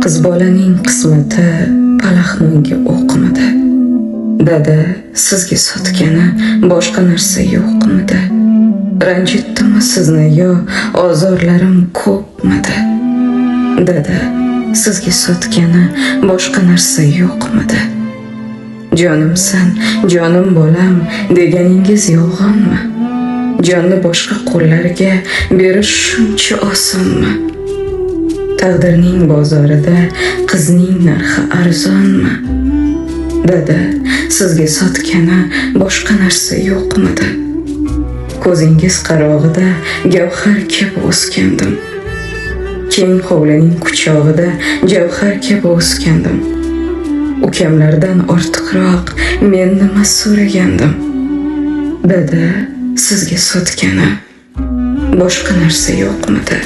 qiz bolaning qismati palaxmonga o'qmidi. Dada sizga sotgani boshqa narsa yo'qmidi? Ranjitdimi sizni yo ozorlarim ko'pmidi? Dada sizga sotgani boshqa narsa yo'qmidi? Jonimsan, jonim bolam deganingiz yolg'onmi? Jonni boshqa qo'llarga berish shuncha osonmi? Taqdirning bozorida qizning narxi arzonmi? Dada sizga sotgani boshqa narsa yo'qmidi? Ko'zingiz qarog'ida gavhar kabi o'sgandim. Keng hovlining quchog'ida javhar kabi o'sgandim. Ukamlardan ortiqroq men nima so'ragandim? Dada sizga sotgani boshqa narsa yo'qmidi?